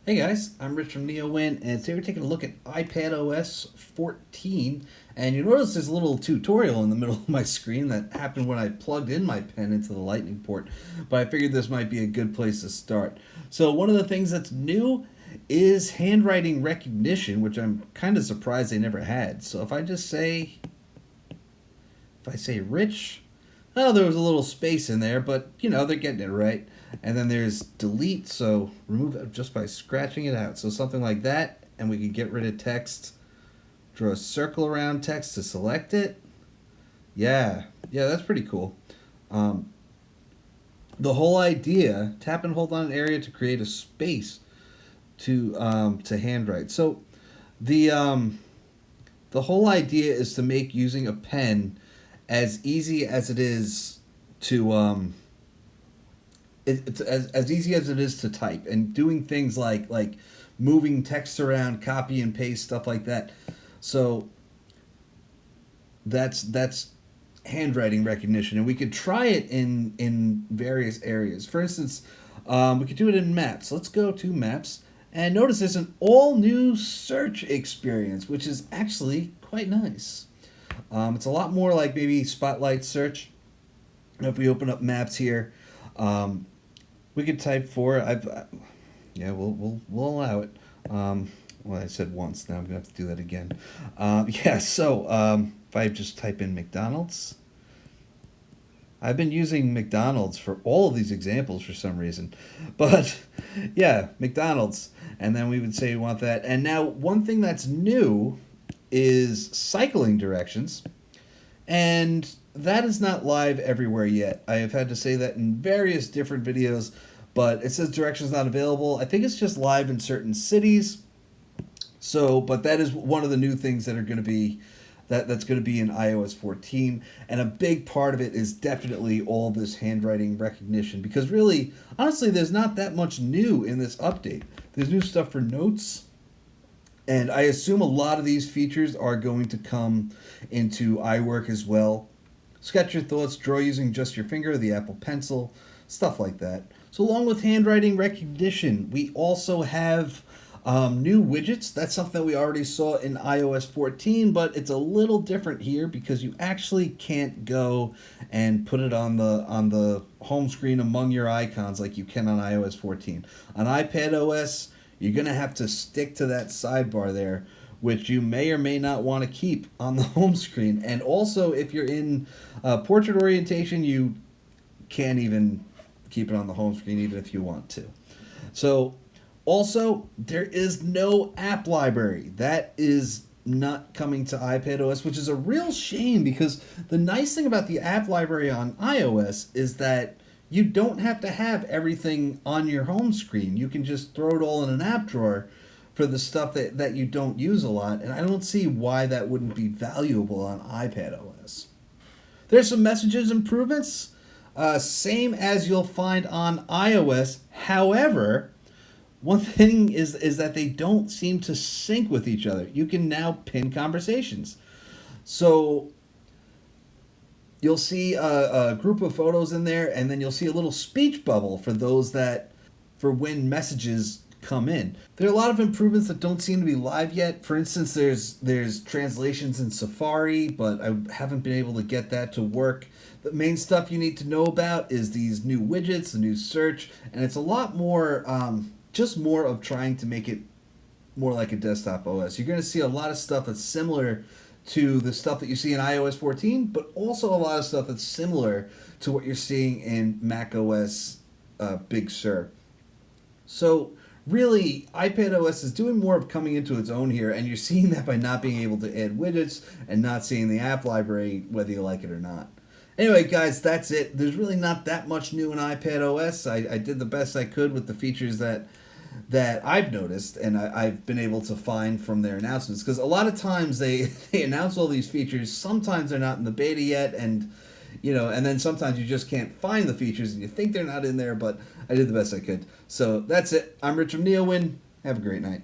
Hey guys, I'm Rich from NeoWin, and today we're taking a look at iPadOS 14. And you notice there's a little tutorial in the middle of my screen that happened when I plugged in my pen into the lightning port, but I figured this might be a good place to start. So one of the things that's new is handwriting recognition, which I'm kind of surprised they never had. So if I say Rich, oh, there was a little space in there, but they're getting it right. And then there's delete, so remove it just by scratching it out. So something like that, and we can get rid of text. Draw a circle around text to select it. Yeah, that's pretty cool. Um, the whole idea, tap and hold on an area to create a space to handwrite. So the um, the whole idea is to make using a pen as easy as it is to it's as easy as it is to type, and doing things like moving text around, copy and paste, stuff like that. So that's handwriting recognition, and we could try it in various areas. For instance, we could do it in maps. Let's go to maps and notice there's an all new search experience, which is actually quite nice. It's a lot more like maybe Spotlight search. If we open up maps here, um, we could type for yeah, we'll allow it. Well, I said once. Now I'm gonna have to do that again. Yeah. So if I just type in McDonald's, I've been using McDonald's for all of these examples for some reason, but yeah, McDonald's, and then we would say we want that. And now one thing that's new is cycling directions, and that is not live everywhere yet. I have had to say that in various different videos, but it says directions not available. I think it's just live in certain cities. So, but that is one of the new things that are going to be that's going to be in iOS 14, and a big part of it is definitely all this handwriting recognition, because really, honestly, there's not that much new in this update. There's new stuff for notes, and I assume a lot of these features are going to come into iWork as well. Sketch your thoughts, draw using just your finger, the Apple Pencil, stuff like that. So along with handwriting recognition, we also have new widgets. That's something that we already saw in iOS 14, but it's a little different here because you actually can't go and put it on the home screen among your icons like you can on iOS 14. On iPadOS, you're going to have to stick to that sidebar there, which you may or may not want to keep on the home screen. And also, if you're in portrait orientation, you can't even keep it on the home screen even if you want to. So, also, there is no app library. That is not coming to iPadOS, which is a real shame, because the nice thing about the app library on iOS is that you don't have to have everything on your home screen. You can just throw it all in an app drawer for the stuff that you don't use a lot, and I don't see why that wouldn't be valuable on iPadOS. There's some messages improvements, same as you'll find on iOS. However, one thing is that they don't seem to sync with each other. You can now pin conversations. So you'll see a group of photos in there, and then you'll see a little speech bubble for for when messages come in. There are a lot of improvements that don't seem to be live yet. For instance, there's translations in Safari, but I haven't been able to get that to work. The main stuff you need to know about is these new widgets, the new search, and it's a lot more, just more of trying to make it more like a desktop OS. You're going to see a lot of stuff that's similar to the stuff that you see in iOS 14, but also a lot of stuff that's similar to what you're seeing in macOS Big Sur. So really, iPadOS is doing more of coming into its own here, and you're seeing that by not being able to add widgets and not seeing the app library, whether you like it or not. Anyway, guys, that's it. There's really not that much new in iPadOS. I did the best I could with the features that I've noticed, and I've been able to find from their announcements, because a lot of times they announce all these features. Sometimes they're not in the beta yet, and and then sometimes you just can't find the features and you think they're not in there, but I did the best I could. So that's it. I'm Rich from NeoWin. Have a great night.